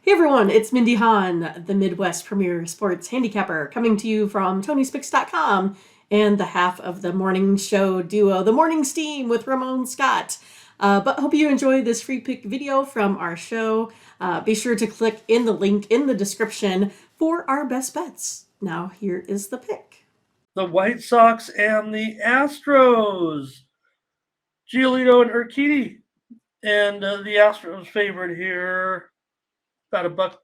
Hey everyone, it's Mindy Hahne, the Midwest premier sports handicapper, coming to you from TonySpix.com and the half of the morning show duo, The Morning Steam with Ramon Scott. But hope you enjoy this free pick video from our show. Be sure to click in the link in the description for our best bets. Now here is the pick. The White Sox and the Astros. Giolito and Urquidy. And the Astros favorite here, about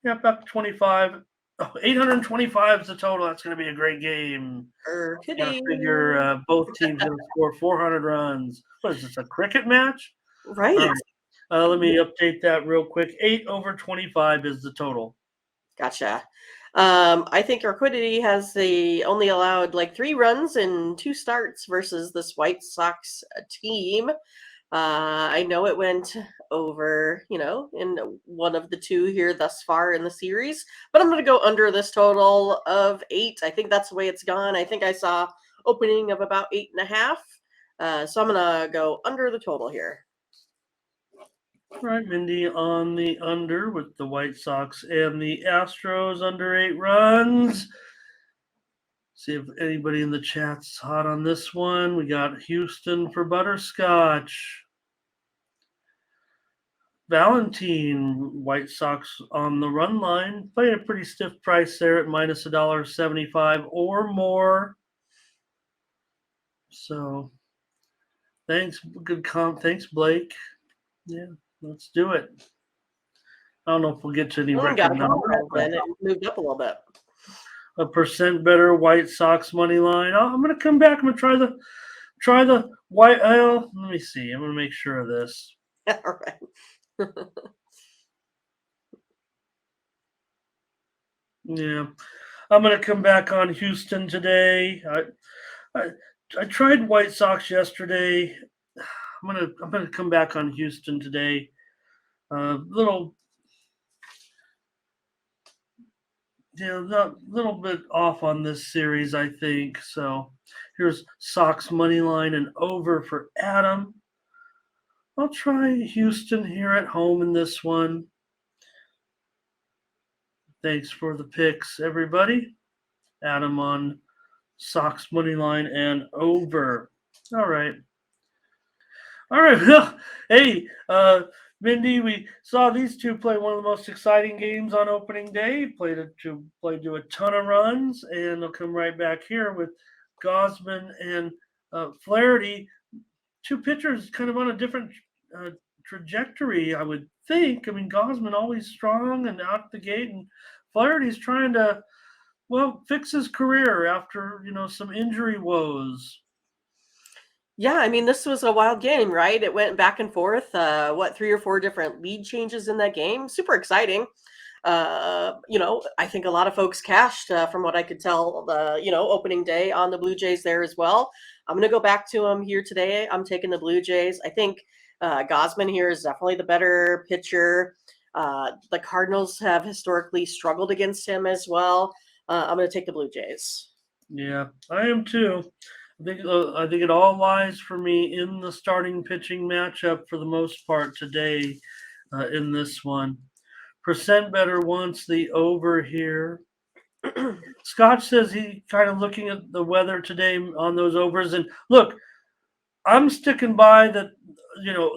about 25. Oh, 825 is the total. That's going to be a great game. Got to figure both teams going to score 400 runs. What is this, a cricket match? Right. Let me update that real quick. 8/25 is the total. Gotcha. I think Urquidy has only allowed like 3 runs in 2 starts versus this White Sox team. I know it went over, in one of the 2 here thus far in the series, but I'm going to go under this total of 8. I think that's the way it's gone. I think I saw opening of about 8.5. So I'm going to go under the total here. All right, Mindy on the under with the White Sox and the Astros under 8 runs. See if anybody in the chat's hot on this one. We got Houston for butterscotch. Valentine, White Sox on the run line. Playing a pretty stiff price there at minus $1.75 or more. So thanks, good comp. Thanks, Blake. Yeah, let's do it. I don't know if we'll get to any record numbers. It moved up a little bit. A percent better White Sox money line. Oh, I'm going to come back. I'm going to try the white. Let me see. I'm going to make sure of this. All right. Yeah, I'm going to come back on Houston today. I tried White Sox yesterday. I'm gonna come back on Houston today. Little bit off on this series, I think. So here's Sox money line and over for Adam. I'll try Houston here at home in this one. Thanks for the picks, everybody. Adam on Sox money line and over. All right. Well, hey, Mindy, we saw these two play one of the most exciting games on opening day. Played to a ton of runs, and they'll come right back here with Gausman and Flaherty. 2 pitchers kind of on a different trajectory, I would think. I mean, Gausman always strong and out the gate, and Flaherty's trying to, fix his career after, some injury woes. Yeah, I mean, this was a wild game, right? It went back and forth. 3 or 4 different lead changes in that game. Super exciting. I think a lot of folks cashed from what I could tell, opening day on the Blue Jays there as well. I'm going to go back to them here today. I'm taking the Blue Jays. I think Gausman here is definitely the better pitcher. The Cardinals have historically struggled against him as well. I'm going to take the Blue Jays. Yeah, I am too. I think it all lies for me in the starting pitching matchup for the most part today in this one. Percent better wants the over here. Scott says he kind of looking at the weather today on those overs. And look, I'm sticking by that,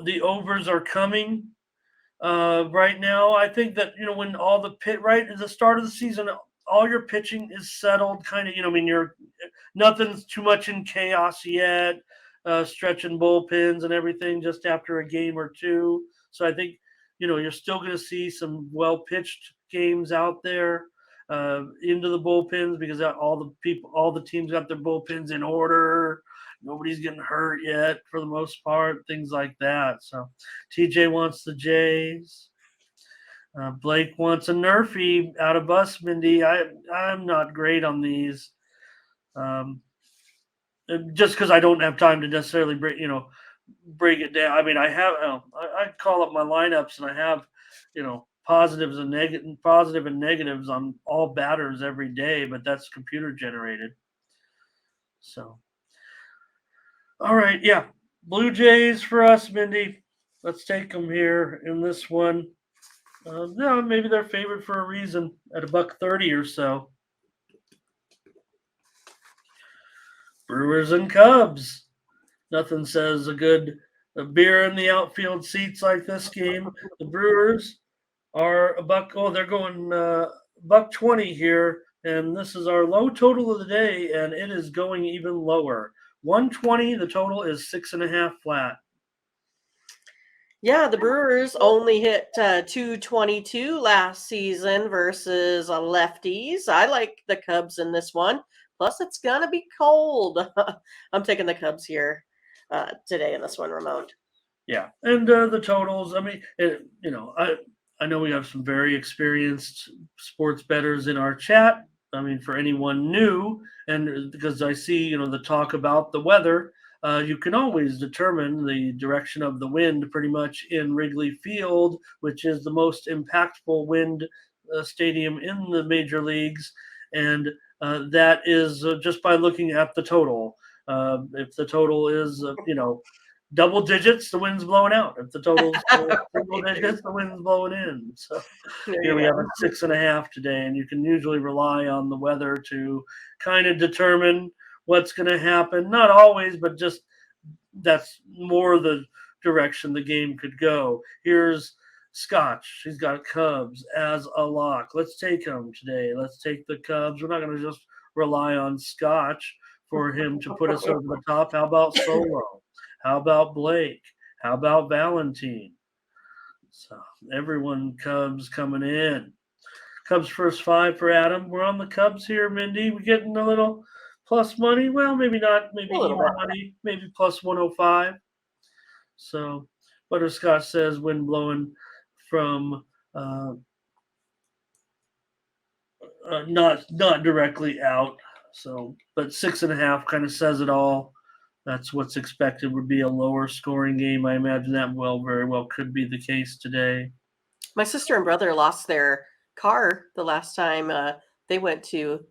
the overs are coming right now. I think that, when all the right at the start of the season, all your pitching is settled, kind of, nothing's too much in chaos yet, stretching bullpens and everything just after a game or 2. So I think, you're still going to see some well-pitched games out there into the bullpens because all the teams got their bullpens in order. Nobody's getting hurt yet for the most part, things like that. So TJ wants the Jays. Blake wants a Nerfy out of Bus, Mindy. I'm not great on these. Just because I don't have time to necessarily break it down. I mean, I call up my lineups and I have, positive and negatives on all batters every day, but that's computer generated. So, all right, yeah, Blue Jays for us, Mindy. Let's take them here in this one. No, maybe they're favored for a reason at $1.30 or so. Brewers and Cubs. Nothing says a beer in the outfield seats like this game. The Brewers are a buck. Oh, they're going $1.20 here, and this is our low total of the day, and it is going even lower. 120. The total is 6.5 flat. Yeah, the Brewers only hit 222 last season versus lefties. I like the Cubs in this one. Plus, it's going to be cold. I'm taking the Cubs here today in this one, Ramon. Yeah, and the totals. I mean, I know we have some very experienced sports bettors in our chat. I mean, for anyone new, and because I see the talk about the weather, you can always determine the direction of the wind pretty much in Wrigley Field, which is the most impactful wind stadium in the major leagues, and that is just by looking at the total. If the total is double digits, the wind's blowing out. If the total's single digits, the wind's blowing in. So here we have a 6.5 today, and you can usually rely on the weather to kind of determine what's going to happen. Not always, but just that's more the direction the game could go. Here's Scotch. He's got Cubs as a lock. Let's take him today. Let's take the Cubs. We're not going to just rely on Scotch for him to put us over the top. How about Solo? How about Blake? How about Valentine? So everyone Cubs coming in. Cubs first 5 for Adam. We're on the Cubs here, Mindy. We getting a little plus money? Well, maybe not. Maybe even money. Maybe plus 105. So Butterscotch says wind blowing from not directly out. So, but 6.5 kind of says it all. That's what's expected. Would be a lower scoring game. I imagine that very well could be the case today. My sister and brother lost their car the last time they went to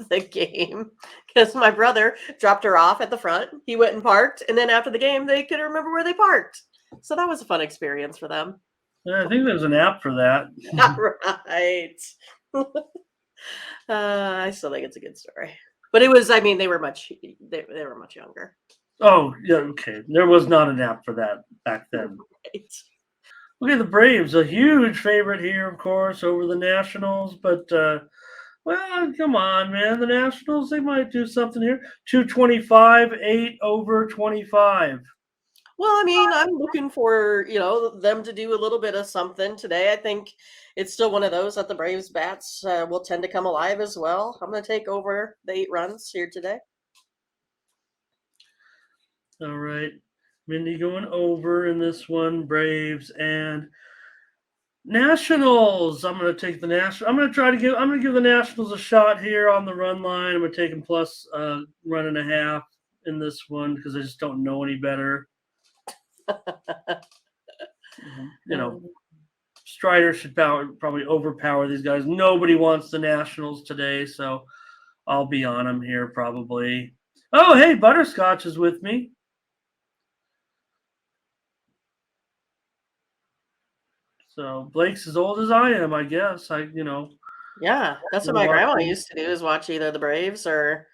the game because my brother dropped her off at the front. He went and parked, and then after the game, they couldn't remember where they parked. So that was a fun experience for them. I think there's an app for that. Right. I still think it's a good story. But it was, I mean, they were much younger. Oh, yeah, okay. There was not an app for that back then. Right. Okay, the Braves, a huge favorite here, of course, over the Nationals. But, well, come on, man. The Nationals, they might do something here. 225, 8 over 25. Well, I mean, I'm looking for, them to do a little bit of something today. I think it's still one of those that the Braves bats will tend to come alive as well. I'm going to take over the 8 runs here today. All right. Mindy going over in this one, Braves and Nationals. I'm going to take the Nationals. I'm going to give the Nationals a shot here on the run line. I'm going to take them plus 1.5 in this one because I just don't know any better. Strider should probably overpower these guys. Nobody wants the Nationals today, so I'll be on them here probably. Oh, hey, Butterscotch is with me. So Blake's as old as I am, I guess. Yeah, that's what my grandma used to do, is watch either the Braves or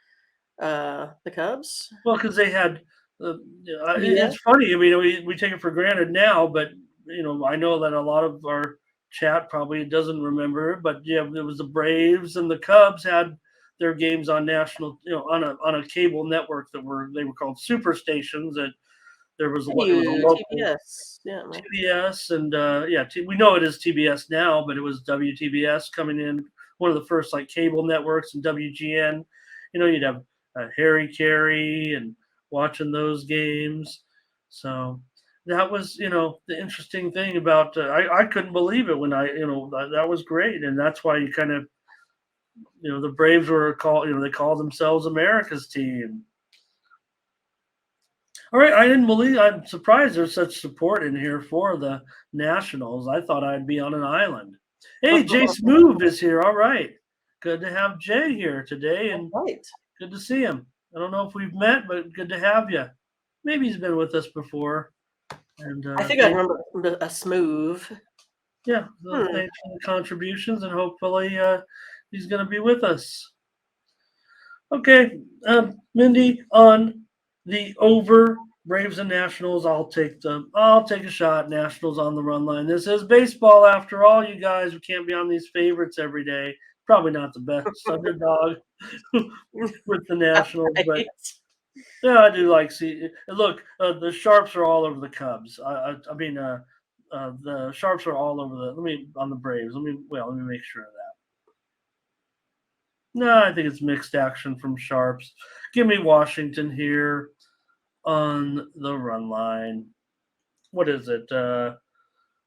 the Cubs. Well, because they had it's funny. I mean, we take it for granted now, but I know that a lot of our chat probably doesn't remember. But yeah, it was the Braves and the Cubs had their games on national, on a cable network they were called super stations. That there was a local TBS, TBS, and we know it is TBS now, but it was WTBS coming in, one of the first like cable networks, and WGN. You'd have Harry Carey and watching those games. So that was, the interesting thing about, I couldn't believe it when that was great. And that's why you kind of, the Braves were called, they called themselves America's team. All right. I'm surprised there's such support in here for the Nationals. I thought I'd be on an island. Hey, Jay Smoove is here. All right. Good to have Jay here today. And good to see him. I don't know if we've met, but good to have you. Maybe he's been with us before. And I think I remember a Smoove. Yeah, so Hmm. thanks for the contributions, and hopefully he's going to be with us. Okay, Mindy, on the over Braves and Nationals, I'll take a shot. Nationals on the run line. This is baseball after all, you guys. We can't be on these favorites every day. Probably not the best underdog with the Nationals, but Right. yeah, I do like see. Look, the sharps are all over the Cubs. The sharps are all over the. Let me on the Braves. Let me make sure of that. No, I think it's mixed action from sharps. Give me Washington here on the run line. What is it? Oh,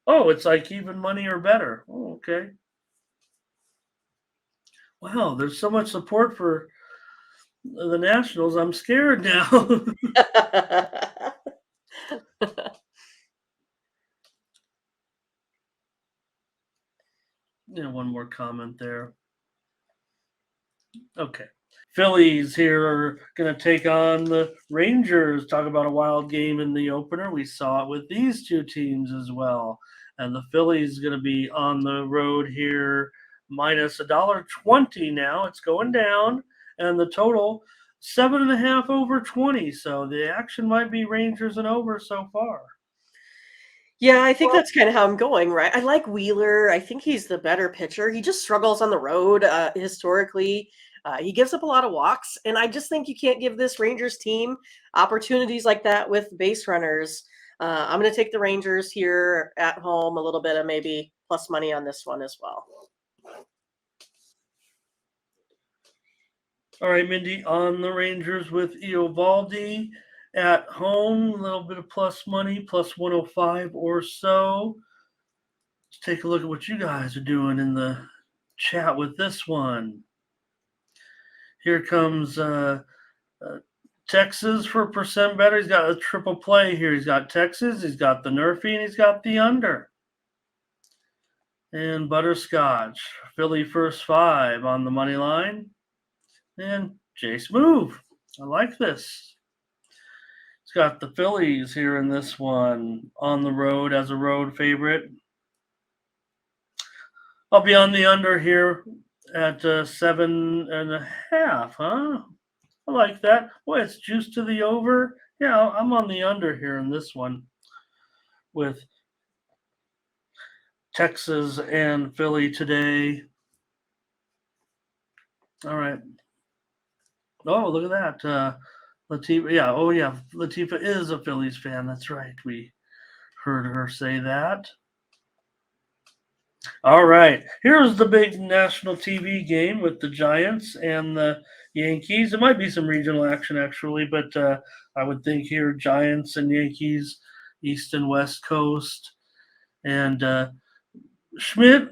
it's like even money or better. Oh, okay. Wow, there's so much support for the Nationals. I'm scared now. Yeah, one more comment there. Okay. Phillies here are going to take on the Rangers. Talk about a wild game in the opener. We saw it with these two teams as well. And the Phillies going to be on the road here minus $1.20 now. It's going down. And the total 7.5 over 20. So the action might be Rangers and over so far. Yeah, I think that's kind of how I'm going, right? I like Wheeler. I think he's the better pitcher. He just struggles on the road historically. He gives up a lot of walks, and I just think you can't give this Rangers team opportunities like that with base runners. I'm going to take the Rangers here at home, a little bit of maybe plus money on this one as well. All right, Mindy, on the Rangers with Eovaldi at home, a little bit of plus money, plus 105 or so. Let's take a look at what you guys are doing in the chat with this one. Here comes Texas for percent better. He's got a triple play here. He's got Texas, he's got the Nerfy, and he's got the under. And Butterscotch, Philly first 5 on the money line. And Jace Move. I like this. It's got the Phillies here in this one on the road as a road favorite. I'll be on the under here at 7.5, huh? I like that. Boy, it's juice to the over. Yeah, I'm on the under here in this one with Texas and Philly today. All right. Oh, look at that. Latifa, yeah. Oh, yeah. Latifa is a Phillies fan. That's right. We heard her say that. All right. Here's the big national TV game with the Giants and the Yankees. It might be some regional action, actually, but I would think here Giants and Yankees, East and West Coast. And Schmidt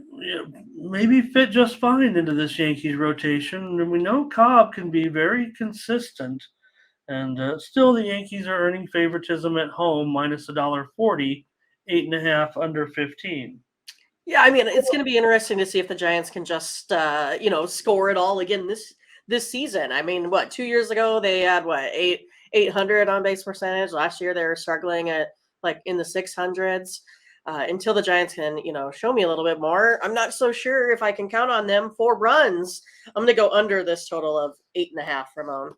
maybe fit just fine into this Yankees rotation. And we know Cobb can be very consistent. And still, the Yankees are earning favoritism at home, minus $1.40, 8.5 under 15. Yeah, I mean, it's going to be interesting to see if the Giants can just, score it all again this season. I mean, what 2 years ago they had 800 on base percentage. Last year they were struggling at like in the 600s. Until the Giants can, show me a little bit more, I'm not so sure if I can count on them for runs. I'm going to go under this total of 8.5, Ramon.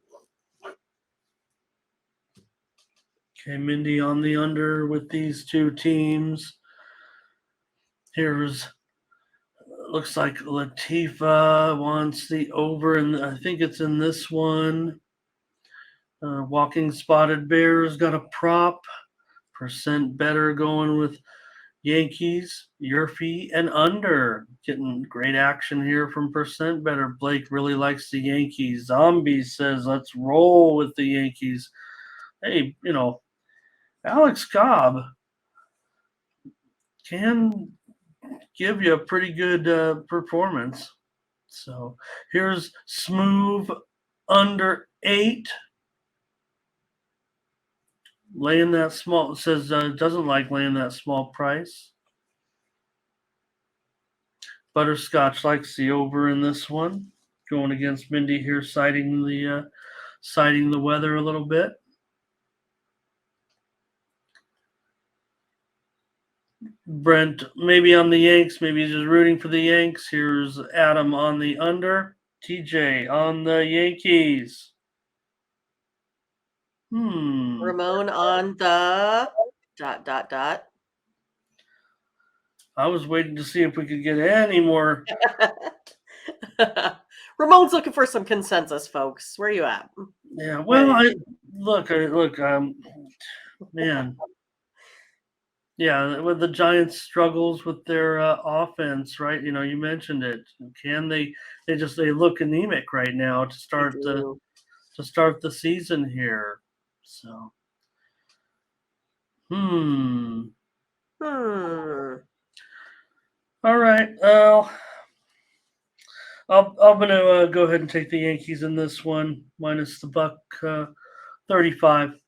Okay, Mindy on the under with these two teams. Here's looks like Latifa wants the over, and I think it's in this one. Walking Spotted Bears got a prop. Percent better going with Yankees, Yurfie, and under. Getting great action here from percent better. Blake really likes the Yankees. Zombie says, let's roll with the Yankees. Hey, Alex Cobb can give you a pretty good performance. So here's Smooth under 8. Laying that small, says doesn't like laying that small price. Butterscotch likes the over in this one. Going against Mindy here, citing the weather a little bit. Brent, maybe on the Yanks, maybe he's just rooting for the Yanks. Here's Adam on the under. TJ on the Yankees. Ramon on the ... I was waiting to see if we could get any more. Ramon's looking for some consensus, folks. Where are you at? Yeah, well, look, man. Yeah, with the Giants' struggles with their offense, right? You mentioned it. Can they? They look anemic right now to start the season here. So, Hmm. All right. Well, I'm gonna go ahead and take the Yankees in this one, minus the buck 35. If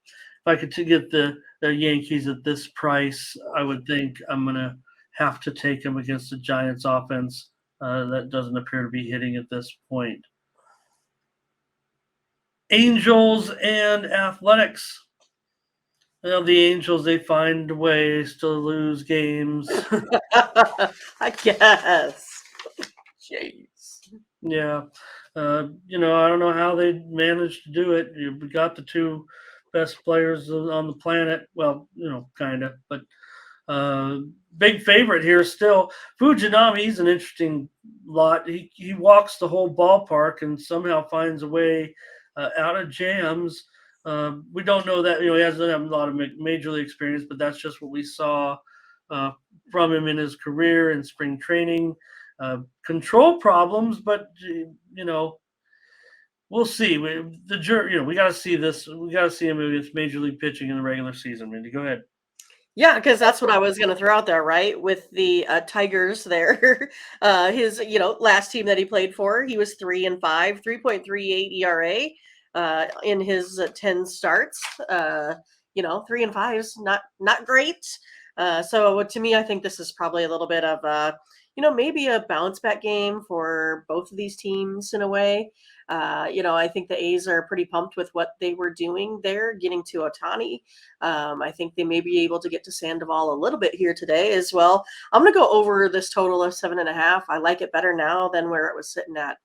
I could get the Yankees at this price, I would think I'm gonna have to take them against the Giants' offense. That doesn't appear to be hitting at this point. Angels and Athletics. Well, the Angels, they find ways to lose games. I guess. Jeez. Yeah. I don't know how they managed to do it. We got the two best players on the planet. Well, kind of, but big favorite here still. Fujinami, he's an interesting lot. He walks the whole ballpark and somehow finds a way out of jams. We don't know that, he hasn't had a lot of major league experience, but that's just what we saw from him in his career in spring training. Control problems, but we'll see. We got to see this. We got to see him against major league pitching in the regular season. Mindy, go ahead. Yeah, because that's what I was going to throw out there, right? With the Tigers there, his last team that he played for, he was 3-5, 3.38 ERA in his 10 starts. 3-5 is not great. So to me, I think this is probably a little bit of maybe a bounce back game for both of these teams in a way. I think the A's are pretty pumped with what they were doing there, getting to Ohtani. I think they may be able to get to Sandoval a little bit here today as well. I'm going to go over this total of 7.5. I like it better now than where it was sitting at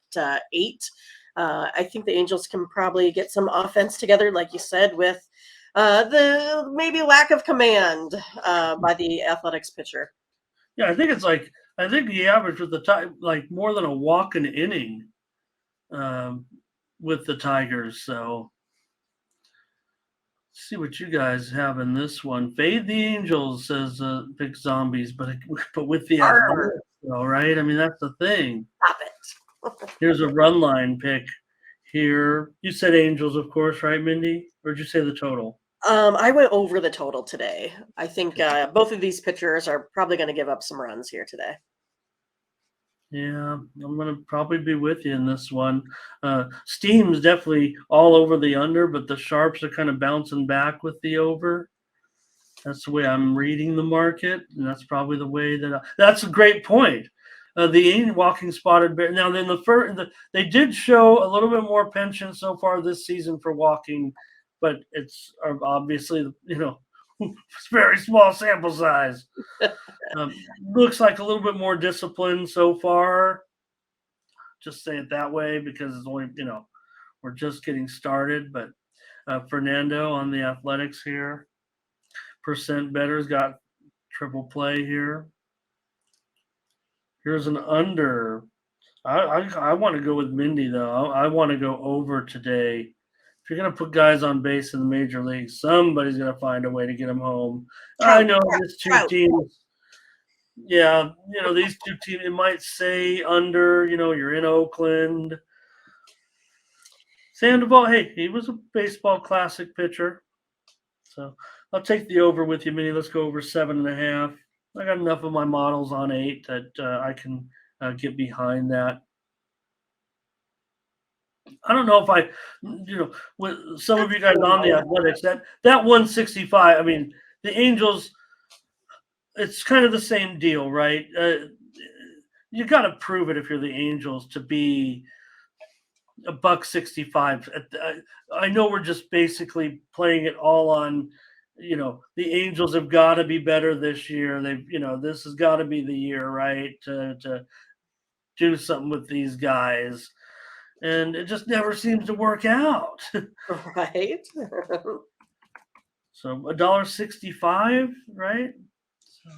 8. I think the Angels can probably get some offense together, like you said, with the maybe lack of command by the Athletics pitcher. Yeah, I think the average with the time like more than a walk an inning with the Tigers. So let's see what you guys have in this one. Fade the Angels, says Big Zombies, but with the Athletics, though, right? I mean, that's the thing. Stop it. Here's a run line pick here. You said Angels, of course, right, Mindy? Or did you say the total? I went over the total today. I think both of these pitchers are probably going to give up some runs here today. Yeah, I'm going to probably be with you in this one. Steam's definitely all over the under, but the Sharps are kind of bouncing back with the over. That's the way I'm reading the market, and that's probably the way that's a great point. The walking spotted bear. Now, then they did show a little bit more penchant so far this season for walking, but it's obviously it's very small sample size. Looks like a little bit more discipline so far. Just say it that way because it's only we're just getting started. But Fernando on the Athletics here. Percent better's got triple play here. Here's an under. I want to go with Mindy though. I want to go over today. If you're gonna put guys on base in the major leagues, somebody's gonna find a way to get them home. I know these two teams. Yeah, these two teams. It might say under. You're in Oakland. Sandoval. Hey, he was a baseball classic pitcher. So I'll take the over with you, Minnie. Let's go over 7.5. I got enough of my models on 8 that I can get behind that. I don't know if with some of you guys on the Athletics, that 165. I mean, the Angels. It's kind of the same deal, right? You got to prove it if you're the Angels to be $165. I know we're just basically playing it all on the Angels have got to be better this year. This has got to be the year, right, to do something with these guys. And it just never seems to work out. Right. So $1.65, right? So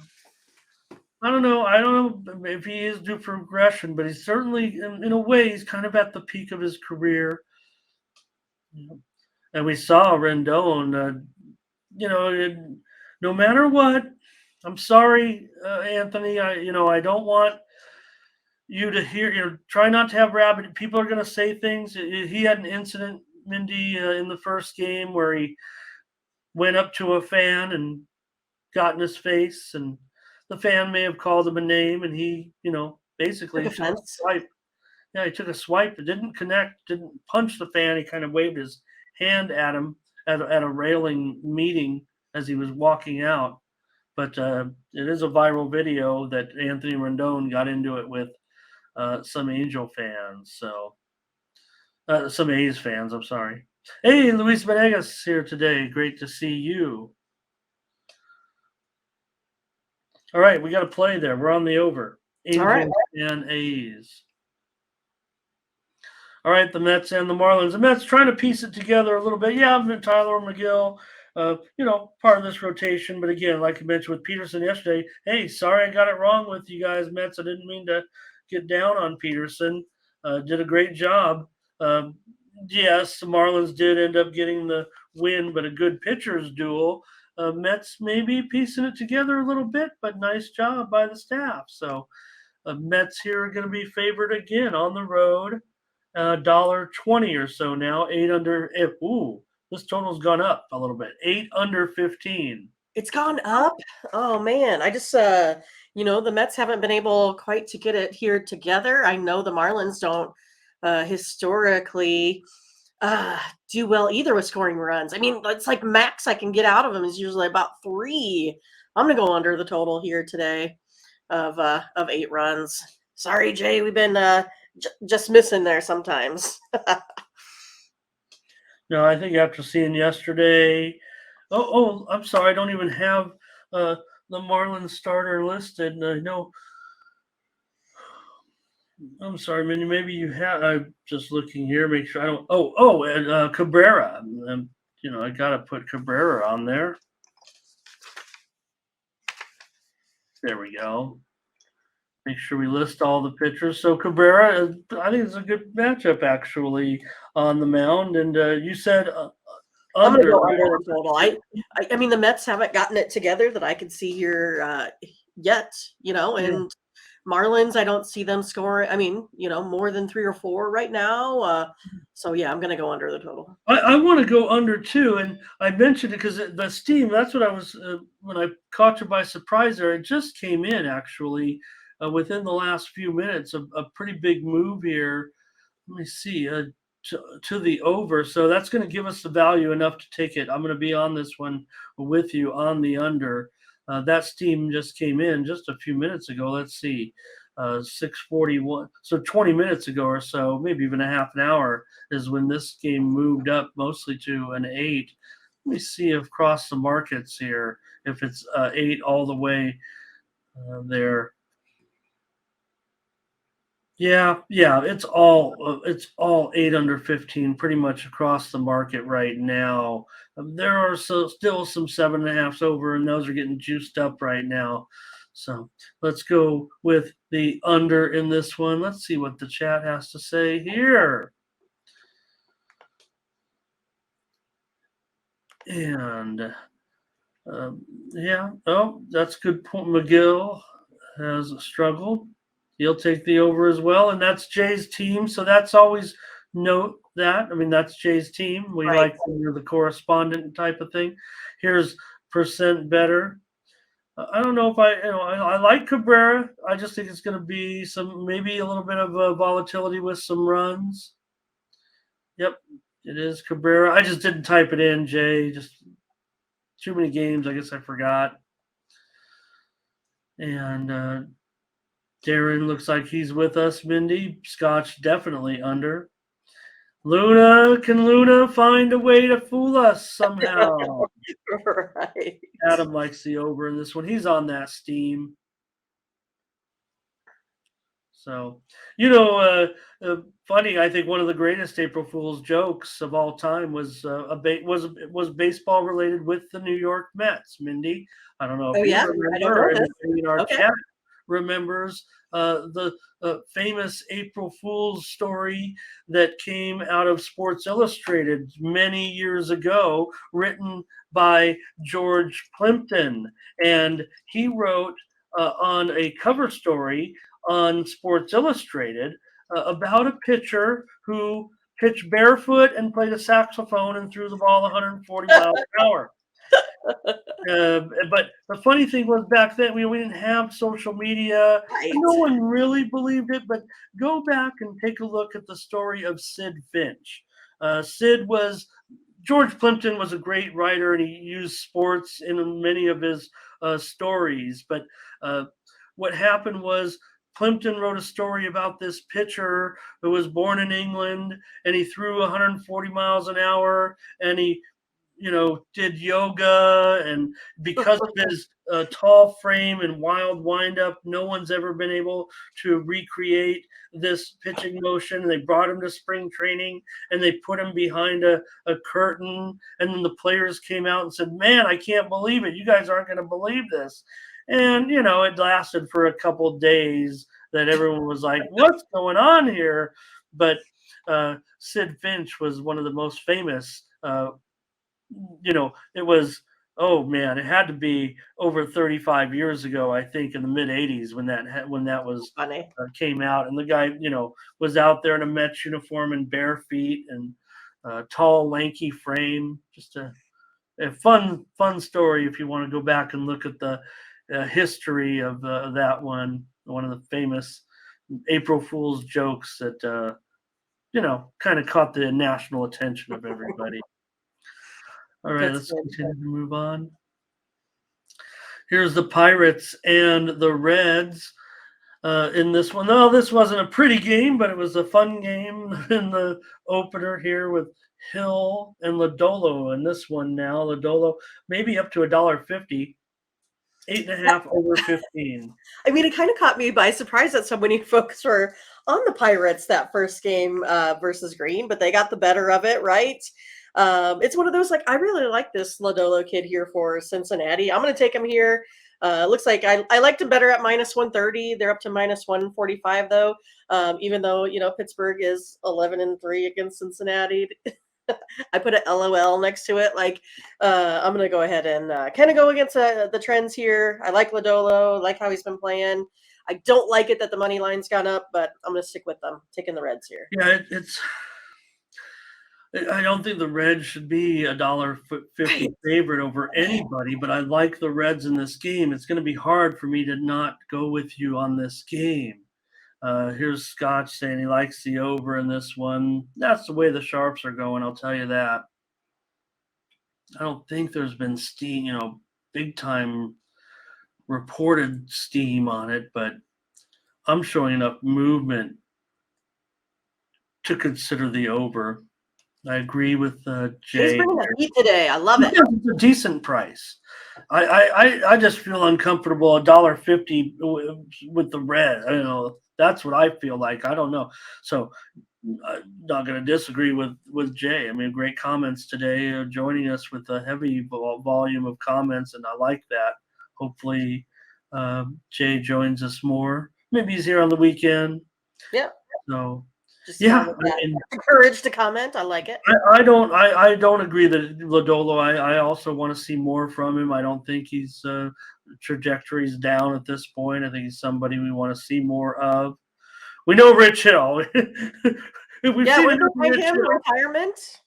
I don't know. I don't know if he is due for regression, but he's certainly, in a way, he's kind of at the peak of his career. And we saw Rendon, no matter what. I'm sorry, Anthony. I don't want you to hear. Try not to have rabbit. People are going to say things. He had an incident, Mindy, in the first game where he went up to a fan and got in his face, and the fan may have called him a name, and he, basically Took took a offense. swipe. Yeah, he took a swipe. It didn't connect. Didn't punch the fan. He kind of waved his hand at him at a railing meeting as he was walking out. But it is a viral video that Anthony Rendon got into it with some Angel fans. So some A's fans. I'm sorry. Hey, Luis Venegas here today. Great to see you. All right, we got to play there. We're on the over. Angels right. and A's. All right, the Mets and the Marlins. The Mets trying to piece it together a little bit. Yeah, Tyler McGill, part of this rotation. But again, like you mentioned with Peterson yesterday, hey, sorry I got it wrong with you guys, Mets. I didn't mean to get down on Peterson. Did a great job. Yes, the Marlins did end up getting the win, but a good pitcher's duel. Mets maybe piecing it together a little bit, but nice job by the staff. So Mets here are going to be favored again on the road. $1.20 or so now. 8 under. This total's gone up a little bit. 8 under 15. It's gone up. Oh man, I just the Mets haven't been able quite to get it here together. I know the Marlins don't historically do well either with scoring runs. I mean, it's like max I can get out of them is usually about 3. I'm gonna go under the total here today of 8 runs. Sorry, Jay, we've been just missing there sometimes. No, I think after seeing yesterday, I'm sorry, I don't even have the Marlins starter listed. I know. I'm sorry, Mindy. Maybe you have. I'm just looking here, make sure I don't. And Cabrera. I gotta put Cabrera on there. There we go. Make sure we list all the pitchers. So Cabrera, I think it's a good matchup actually on the mound. And you said I'm under. gonna go under the total. I mean, the Mets haven't gotten it together that I could see here yet. And Marlins, I don't see them scoring. I mean, more than 3 or 4 right now. So yeah, I'm gonna go under the total. I want to go under too, and I mentioned it because the steam. That's what I was when I caught you by surprise there. It just came in actually within the last few minutes. A pretty big move here. Let me see to the over. So that's going to give us the value enough to take it. I'm going to be on this one with you on the under. That steam just came in just a few minutes ago. Let's see. 6:41. So 20 minutes ago or so, maybe even a half an hour, is when this game moved up mostly to an 8. Let me see if across the markets here, if it's 8 all the way there. Yeah, it's all 8 under 15, pretty much across the market right now. There are still some 7.5s over, and those are getting juiced up right now. So let's go with the under in this one. Let's see what the chat has to say here. And that's a good point. McGill has struggled. He'll take the over as well, and that's Jay's team. So that's always note that. I mean, that's Jay's team. We Right. like when you're the correspondent type of thing. Here's percent better. I don't know if I like Cabrera. I just think it's going to be maybe a little bit of volatility with some runs. Yep, it is Cabrera. I just didn't type it in, Jay. Just too many games. I guess I forgot. And Darren looks like he's with us, Mindy. Scotch definitely under. Can Luna find a way to fool us somehow? Right. Adam likes the over in this one. He's on that steam. So, funny. I think one of the greatest April Fool's jokes of all time was was baseball related with the New York Mets. Mindy, I don't know Oh if you yeah, I don't remember, know or this. anybody in our Okay. chat remembers the famous April Fool's story that came out of Sports Illustrated many years ago, written by George Plimpton, and he wrote on a cover story on Sports Illustrated about a pitcher who pitched barefoot and played a saxophone and threw the ball 140 miles an hour. But the funny thing was back then we didn't have social media. Right. No one really believed it. But go back and take a look at the story of Sid Finch. George Plimpton was a great writer, and he used sports in many of his stories. But what happened was Plimpton wrote a story about this pitcher who was born in England, and he threw 140 miles an hour, and he did yoga, and because of his tall frame and wild windup, no one's ever been able to recreate this pitching motion. And they brought him to spring training, and they put him behind a curtain, and then the players came out and said, "Man, I can't believe it. You guys aren't going to believe this." And it lasted for a couple of days that everyone was like, "What's going on here?" But Sid Finch was one of the most famous it was, oh man, it had to be over 35 years ago, I think, in the mid 80s when that was Funny. came out, and the guy was out there in a Mets uniform and bare feet and tall lanky frame. Just a fun story if you want to go back and look at the history of that one of the famous April Fool's jokes that kind of caught the national attention of everybody. All right, That's let's good. continue to move on. Here's the Pirates and the Reds in this one. No, this wasn't a pretty game, but it was a fun game in the opener here with Hill and Lodolo in this one now. Lodolo maybe up to $1.50, 8.5 over 15. I mean, it kind of caught me by surprise that so many folks were on the Pirates that first game versus Green, but they got the better of it, right? It's one of those, like, I really like this Lodolo kid here for Cincinnati. I'm going to take him here. Looks like I liked him better at -130. They're up to -145 though. Even though Pittsburgh is 11-3 against Cincinnati. I put an LOL next to it. Like, I'm gonna go ahead and kind of go against the trends here. I like Lodolo. Like how he's been playing. I don't like it that the money line's gone up, but I'm gonna stick with them. Taking the Reds here. Yeah, I don't think the Reds should be $1.50 favorite over anybody, but I like the Reds in this game. It's going to be hard for me to not go with you on this game. Here's Scotch saying he likes the over in this one. That's the way the Sharps are going, I'll tell you that. I don't think there's been steam, big time reported steam on it, but I'm showing enough movement to consider the over. I agree with Jay. He's bringing the heat today. I love it. It's a decent price. I just feel uncomfortable $1.50 with the red. That's what I feel like. I don't know. So I'm not going to disagree with Jay. I mean, great comments today, joining us with a heavy volume of comments, and I like that. Hopefully, Jay joins us more. Maybe he's here on the weekend. Yeah. So. Just Yeah, courage to comment. I like it. I don't agree that Lodolo. I also want to see more from him. I don't think he's trajectory's down at this point. I think he's somebody we want to see more of. We know Rich Hill. We're going him retirement.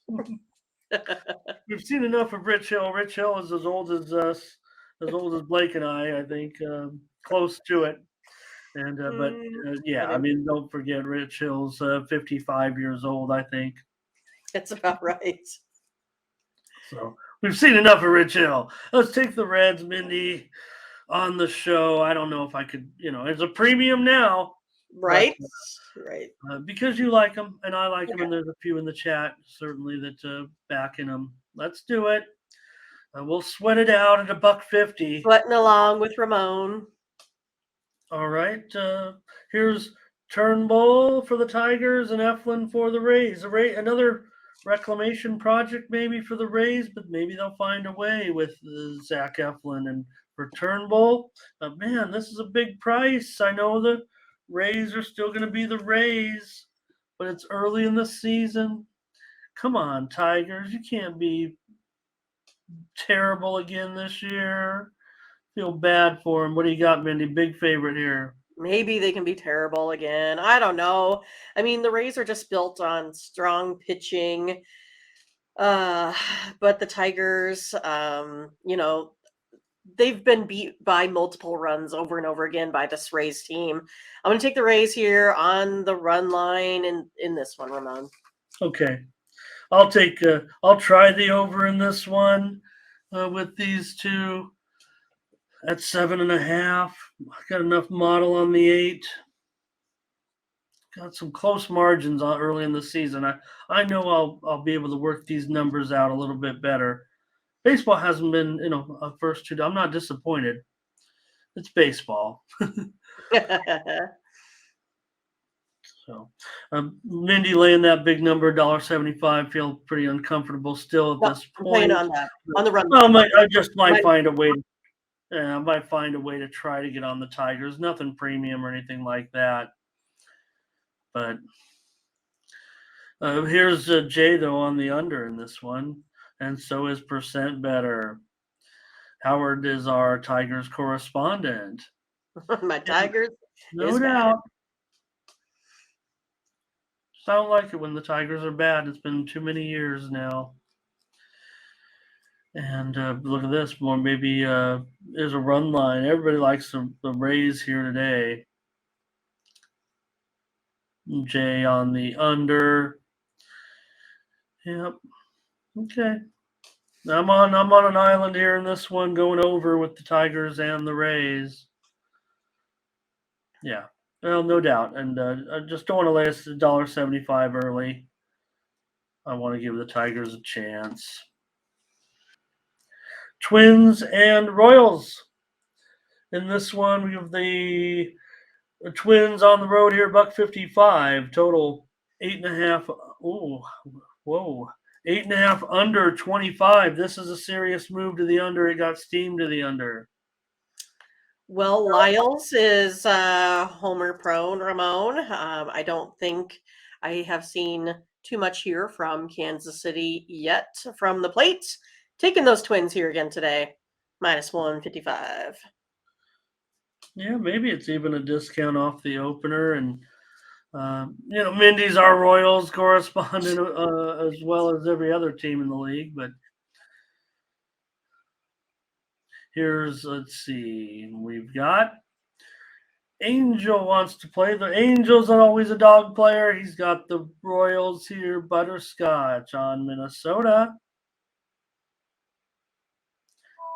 We've seen enough of Rich Hill. Rich Hill is as old as us, as old as Blake and I think, close to it. And I mean, don't forget Rich Hill's 55 years old, I think. That's about right. So we've seen enough of Rich Hill. Let's take the Reds, Mindy, on the show. I don't know if I could, it's a premium now. Right. Right. because you like them and I like them, and there's a few in the chat certainly that backing them. Let's do it. We'll sweat it out at $1.50. Sweating along with Ramon. All right. Here's Turnbull for the Tigers and Eflin for the Rays. Another reclamation project maybe for the Rays, but maybe they'll find a way with Zach Eflin. And for Turnbull, man, this is a big price. I know the Rays are still going to be the Rays, but it's early in the season. Come on, Tigers. You can't be terrible again this year. Feel bad for him. What do you got, Mindy? Big favorite here. Maybe they can be terrible again. I don't know. I mean, the Rays are just built on strong pitching. But the Tigers, they've been beat by multiple runs over and over again by this Rays team. I'm going to take the Rays here on the run line in this one, Ramon. Okay. I'll try the over in this one with these two at 7.5. Got enough model on the 8. Got some close margins early in the season. I know I'll be able to work these numbers out a little bit better. Baseball hasn't been, a first two. I'm not disappointed. It's baseball. So, Mindy laying that big number, $1.75. Feel pretty uncomfortable still at this point. On that, on the run. Well, I just might find a way. I might find a way to try to get on the Tigers. Nothing premium or anything like that. But here's Jay though on the under in this one, and so is percent better. Howard is our Tigers correspondent. My Tigers, no doubt. I don't like it when the Tigers are bad. It's been too many years now. And look at this. More maybe there's a run line. Everybody likes the Rays here today. Jay on the under. Yep. Okay. I'm on an island here in this one, going over with the Tigers and the Rays. Yeah. Well, no doubt. And I just don't want to lay us $1.75 early. I want to give the Tigers a chance. Twins and Royals. In this one, we have the Twins on the road here, $1.55. Total 8.5. Oh, whoa. 8.5 under 25. This is a serious move to the under. It got steamed to the under. Well, Lyles is homer prone, Ramon. I don't think I have seen too much here from Kansas City yet from the plate. Taking those Twins here again today, -155. Yeah, maybe it's even a discount off the opener. And, Mindy's our Royals correspondent as well as every other team in the league. But let's see, we've got Angel wants to play. The Angel's not always a dog player. He's got the Royals here, butterscotch on Minnesota.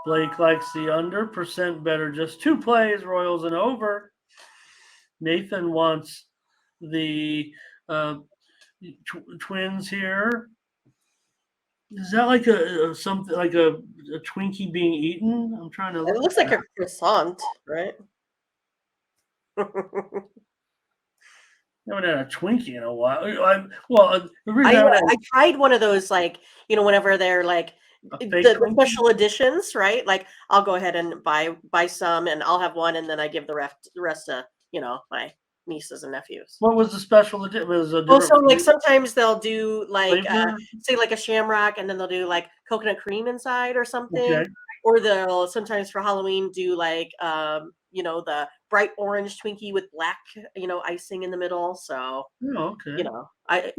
Blake likes the under, percent better, just 2 plays, Royals and over. Nathan wants the Twins here. Is that like something like a Twinkie being eaten? I'm trying to. It looks like a croissant, right? I haven't had a Twinkie in a while. I tried one of those, whenever they're like the special editions, right? Like I'll go ahead and buy some, and I'll have one, and then I give the rest to my nieces and nephews. What was the special edition? Sometimes they'll do say like a shamrock, and then they'll do like coconut cream inside or something. Okay. Or they'll sometimes for Halloween do the bright orange Twinkie with black, icing in the middle. So, okay. I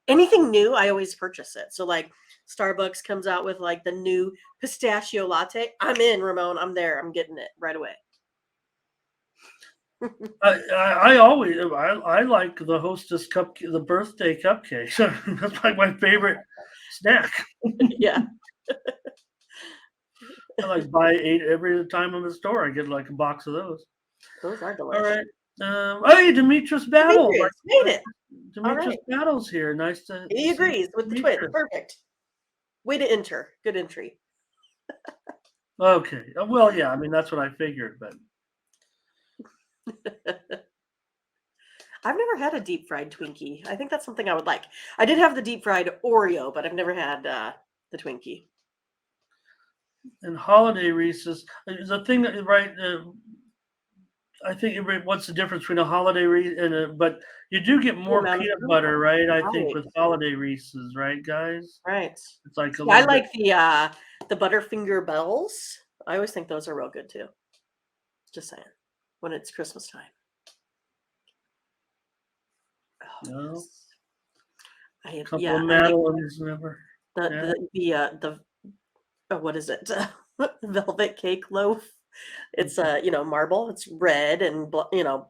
anything new, I always purchase it. So like Starbucks comes out with like the new pistachio latte. I'm in, Ramon. I'm there. I'm getting it right away. I like the Hostess the birthday cupcake. That's like my favorite snack. Yeah. I buy 8 every time I'm in the store. I get like a box of those. Those are delicious. All right. Hey, Demetrius Battle. Demetrius made it. All Demetrius right. Battle's here. Nice to He see agrees with the Twins. Demetrius. Perfect. Way to enter. Good entry. Okay. Well, yeah. I mean, that's what I figured, but I've never had a deep fried Twinkie. I think that's something I would like. I did have the deep fried Oreo, but I've never had the Twinkie. and holiday Reese's, the thing that right. I think what's the difference between a holiday Reese and a, but you do get The more amount of peanut sugar. butter, right? I think Right. with holiday Reese's, right, guys? Right. It's like a Yeah, I little bit. like the Butterfinger Bells. I always think those are real good too. Just saying. When it's Christmas time. Oh, No, yes. a couple Yeah, of I like Madeleines never. Yeah. the what is it? Velvet cake loaf. It's marble. It's red and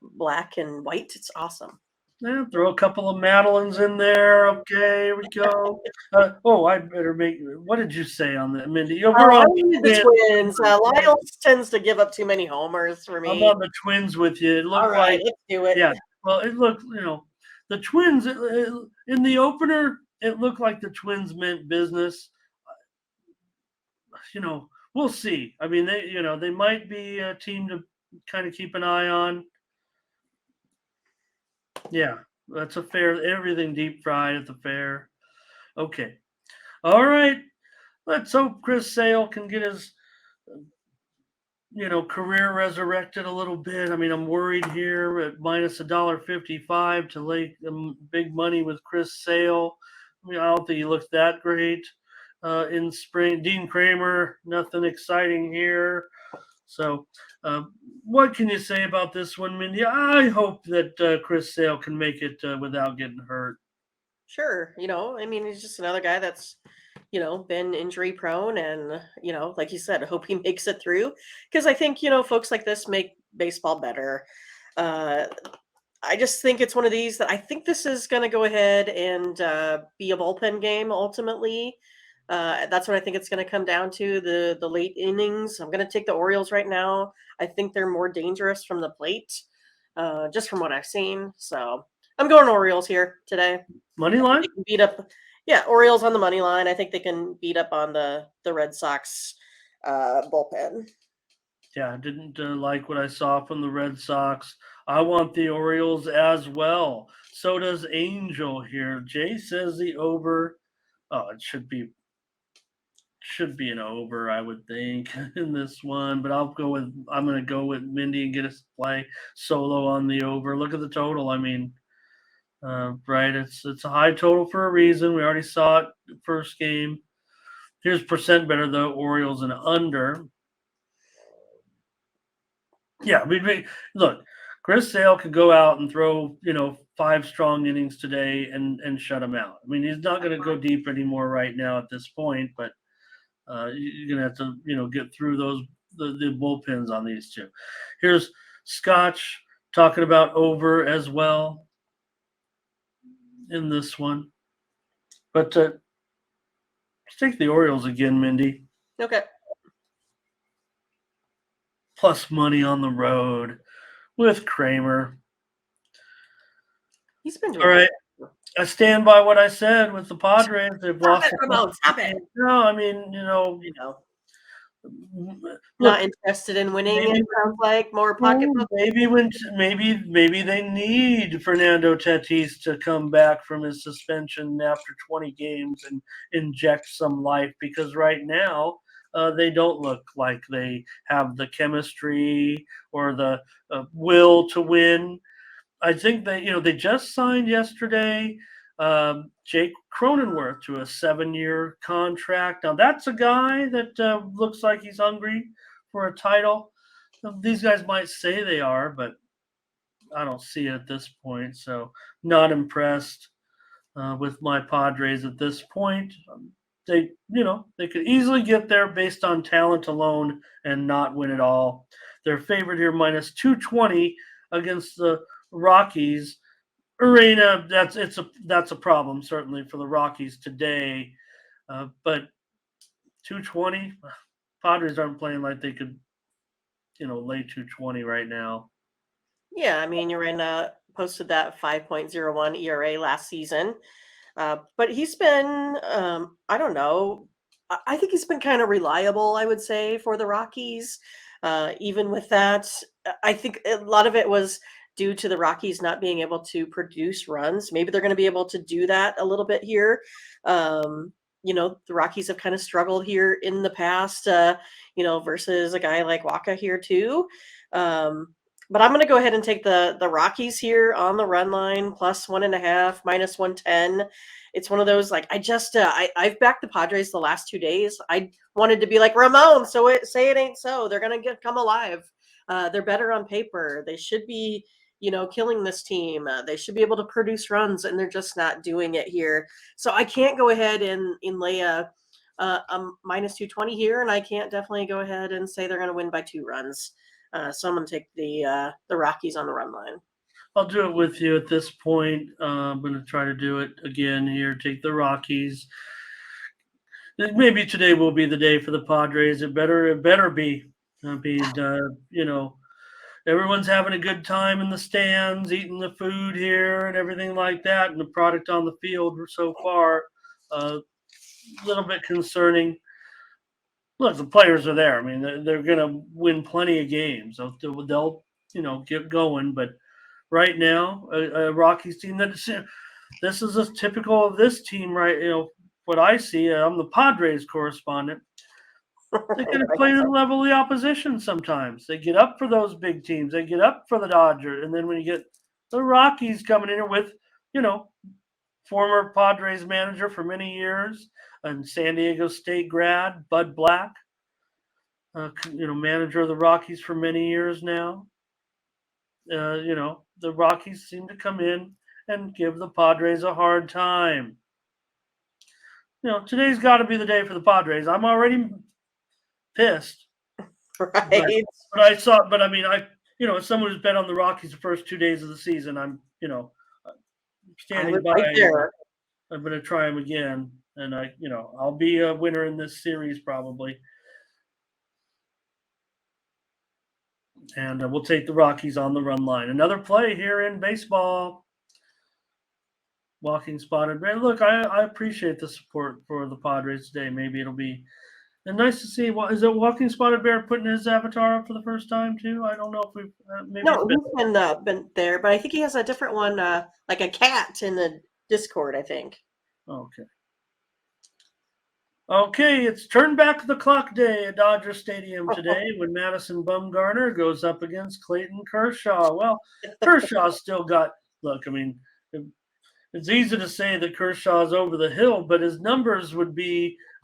black and white. It's awesome. Yeah, throw a couple of Madeleines in there. Okay, here we go. I better make. What did you say on that, Mindy? Yeah, we're I on needed the Twins. Twins. Lyle tends to give up too many homers for I'm me. on the Twins with you. It All looked right, like, let's do it. yeah. Well, it looked, the Twins in the opener. It looked like the Twins meant business. We'll see. I mean, they might be a team to kind of keep an eye on. Yeah, that's a fair. Everything deep fried at the fair. Okay. All right. Let's hope Chris Sale can get his, career resurrected a little bit. I mean, I'm worried here at minus $1.55 to lay big money with Chris Sale. I mean, I don't think he looked that great in spring. Dean Kramer, nothing exciting here. So, what can you say about this one, Mindy? I hope that Chris Sale can make it without getting hurt. Sure. I mean, he's just another guy that's, been injury prone and, like you said, I hope he makes it through because I think, folks like this make baseball better. Uh, I just think it's one of these that I think this is going to go ahead and be a bullpen game ultimately. That's what I think it's going to come down to the late innings. I'm going to take the Orioles right now. I think they're more dangerous from the plate, just from what I've seen. So I'm going Orioles here today. Money I think line? they can beat up, yeah, Orioles on the money line. I think they can beat up on the Red Sox bullpen. Yeah, I didn't like what I saw from the Red Sox. I want the Orioles as well. So does Angel here. Jay says the over. Oh, it should be an over, I would think, in this one. But I'm gonna go with Mindy and get us to play solo on the over. Look at the total. I mean, right? It's a high total for a reason. We already saw it the first game. Here's percent better though. Orioles and under. Yeah, look, Chris Sale could go out and throw, 5 strong innings today and shut him out. I mean, he's not going to go deep anymore right now at this point, but you're going to have to, get through the bullpens on these two. Here's Scotch talking about over as well in this one, but let's take the Orioles again, Mindy. Okay. Plus money on the road with Kramer. He's been All doing right. good. I stand by what I said with the Padres. They've Stop lost it, a Ramon. couple. Stop it. No, I mean, You know, not look, interested in winning. maybe It sounds like more pocketbook. maybe they need Fernando Tatis to come back from his suspension after 20 games and inject some life because right now they don't look like they have the chemistry or the will to win. I think they just signed yesterday Jake Cronenworth to a 7-year contract. Now that's a guy that looks like he's hungry for a title. These guys might say they are, but I don't see it at this point. So not impressed with my Padres at this point. They could easily get there based on talent alone and not win it all. They're favored here minus 220 against the Rockies. Arena, that's a problem certainly for the Rockies today. But 220, Padres aren't playing like they could, lay 220 right now. Yeah, I mean, Urena posted that 5.01 ERA last season. But he's been, I don't know, I think he's been kind of reliable, I would say, for the Rockies. Even with that, I think a lot of it was due to the Rockies not being able to produce runs. Maybe they're going to be able to do that a little bit here. The Rockies have kind of struggled here in the past, versus a guy like Waka here too. But I'm going to go ahead and take the Rockies here on the run line, plus 1.5, minus 110. It's one of those like I've backed the Padres the last 2 days. I wanted to be like Ramon, say it ain't so. They're gonna come alive. They're better on paper. They should be killing this team. They should be able to produce runs, and they're just not doing it here. So I can't go ahead and lay a minus 220 here, and I can't definitely go ahead and say they're going to win by 2 runs. So I'm going to take the Rockies on the run line. I'll do it with you at this point. I'm going to try to do it again here. Take the Rockies. Maybe today will be the day for the Padres. It better be. I mean, everyone's having a good time in the stands, eating the food here and everything like that, and the product on the field so far, a little bit concerning. Look, the players are there. I mean, they're going to win plenty of games. They'll get going, but right now, a Rockies team this is a typical of this team, right? What I see. I'm the Padres correspondent. They got to play to the level of the opposition sometimes. They get up for those big teams. They get up for the Dodgers, and then when you get the Rockies coming in here with, former Padres manager for many years and San Diego State grad Bud Black, manager of the Rockies for many years now. The Rockies seem to come in and give the Padres a hard time. Today's got to be the day for the Padres. I'm already pissed. Right. But I mean, as someone who's bet on the Rockies the first 2 days of the season, I'm standing by. Right there. I'm going to try them again, and I'll be a winner in this series probably. And we'll take the Rockies on the run line. Another play here in baseball. Walking Spotted Bear. Look, I appreciate the support for the Padres today. Maybe it'll be nice to see. Is it Walking Spotted Bear putting his avatar up for the first time too? I don't know if we've maybe. No, he's been there, but I think he has a different one, like a cat in the Discord, I think. Okay, it's turn back the clock day at Dodger Stadium today when Madison Bumgarner goes up against Clayton Kershaw. Well, Kershaw's still got. Look, I mean, it's easy to say that Kershaw's over the hill, but his numbers would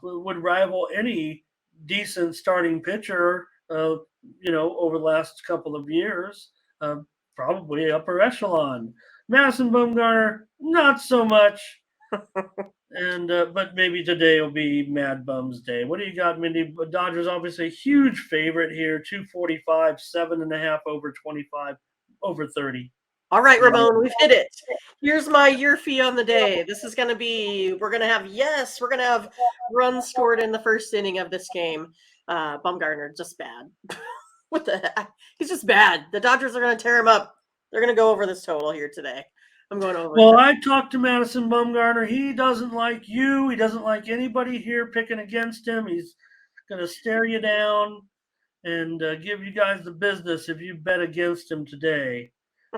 rival any decent starting pitcher, over the last couple of years, probably upper echelon. Madison Bumgarner, not so much. And but maybe today will be Mad Bums Day. What do you got, Mindy? Dodgers obviously a huge favorite here. 245, 7.5 over 25, over 30. All right, Ramon, we've hit it. Here's my year fee on the day. This is going to be, we're going to have runs scored in the first inning of this game. Bumgarner, just bad. What the heck? He's just bad. The Dodgers are going to tear him up. They're going to go over this total here today. I'm going over. Well, I talked to Madison Bumgarner. He doesn't like you. He doesn't like anybody here picking against him. He's going to stare you down and give you guys the business if you bet against him today.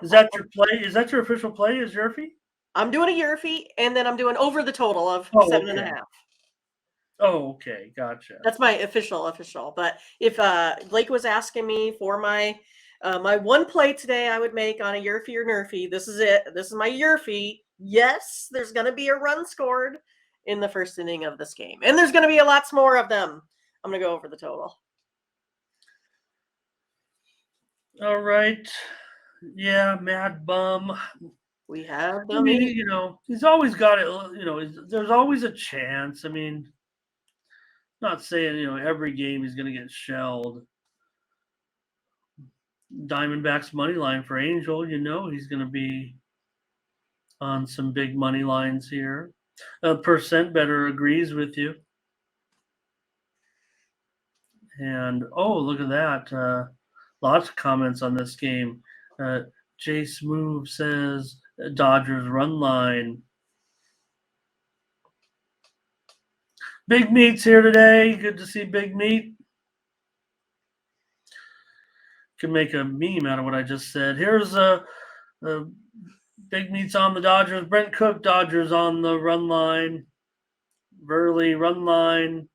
Is that your play? Is that your official play? Is your fee? I'm doing a year fee, and then I'm doing over the total of 7.5. Oh, okay, gotcha. That's my official. But if Blake was asking me for my one play today, I would make on a year fee or nerfy. This is it. This is my year fee. Yes, there's going to be a run scored in the first inning of this game, and there's going to be a lots more of them. I'm going to go over the total. All right. Yeah, Mad Bum. We have. I mean, he's always got it. There's always a chance. I mean, not saying every game he's going to get shelled. Diamondbacks money line for Angel. He's going to be on some big money lines here. Percent better agrees with you. And look at that! Lots of comments on this game. Jace Move says Dodgers run line. Big Meat's here today. Good to see Big Meat. Can make a meme out of what I just said. Here's Big Meat's on the Dodgers. Brent Cook, Dodgers on the run line. Burley, run line.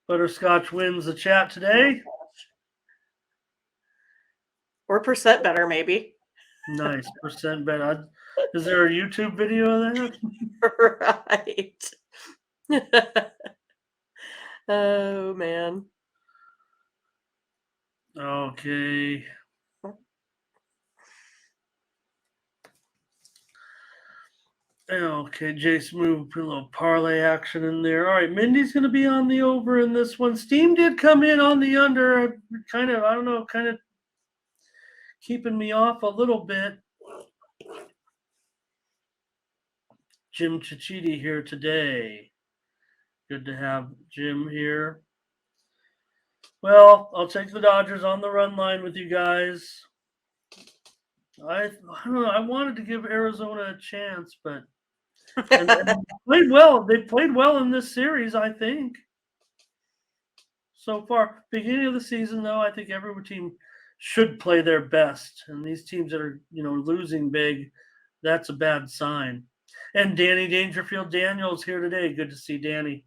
Butterscotch wins the chat today. Or percent better, maybe. Nice. Percent better. Is there a YouTube video of that? Right. Oh, man. Okay. Okay, Jace Move, put a little parlay action in there. All right, Mindy's going to be on the over in this one. Steam did come in on the under. Kind of keeping me off a little bit. Jim Chichiti here today. Good to have Jim here. Well, I'll take the Dodgers on the run line with you guys. I don't know. I wanted to give Arizona a chance, but and played well. They played well in this series, I think. So far, beginning of the season, though, I think every team should play their best. And these teams that are, losing big, that's a bad sign. And Danny Dangerfield Daniels here today. Good to see Danny.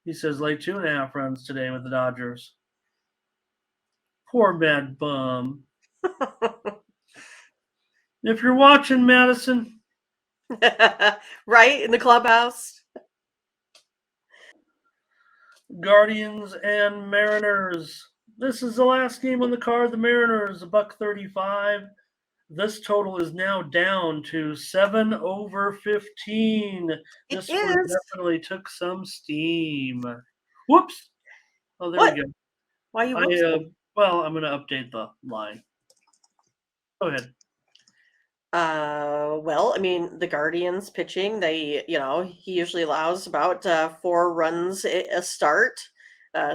He says lay 2.5 runs today with the Dodgers. Poor bad bum. If you're watching, Madison. Right in the clubhouse. Guardians and Mariners. This is the last game on the card. The Mariners, $1.35. This total is now down to 7 over 15. This one definitely took some steam. Whoops. Oh, there we go. Why are you well, I'm going to update the line. Go ahead. Well, I mean, the Guardians pitching, he usually allows about 4 runs a start.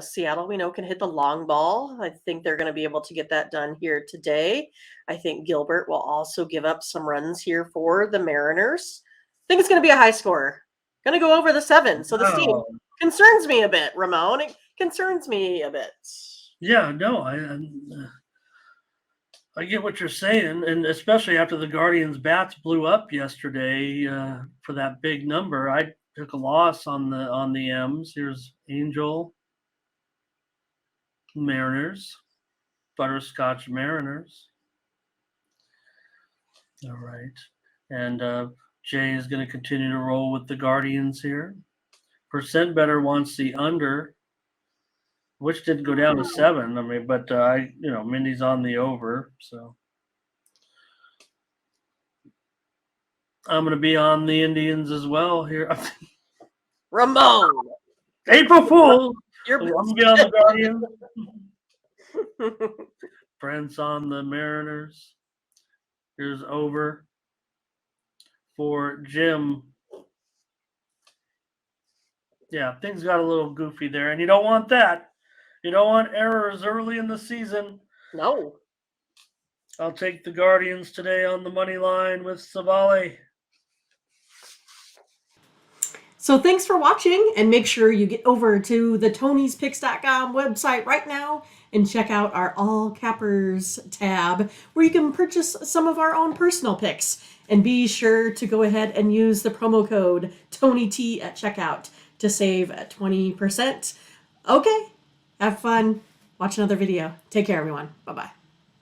Seattle, we know, can hit the long ball. I think they're going to be able to get that done here today. I think Gilbert will also give up some runs here for the Mariners. I think it's going to be a high score. Going to go over the 7. So the steam concerns me a bit, Ramon. It concerns me a bit. Yeah, no, I get what you're saying, and especially after the Guardians' bats blew up yesterday for that big number. I took a loss on the M's. Here's Angel Mariners, Butterscotch Mariners. All right, and Jay is going to continue to roll with the Guardians here. Percent better wants the under, which didn't go down to 7. I mean, but Mindy's on the over, so I'm going to be on the Indians as well here. Ramon, April Fool. I'm going to be on the Guardians. Prince on the Mariners. Here's over for Jim. Yeah, things got a little goofy there, and you don't want that. You don't want errors early in the season. No. I'll take the Guardians today on the money line with Savale. So thanks for watching, and make sure you get over to the Tony'sPicks.com website right now and check out our All Cappers tab where you can purchase some of our own personal picks. And be sure to go ahead and use the promo code TonyT at checkout to save 20%. Okay, have fun. Watch another video. Take care, everyone. Bye-bye.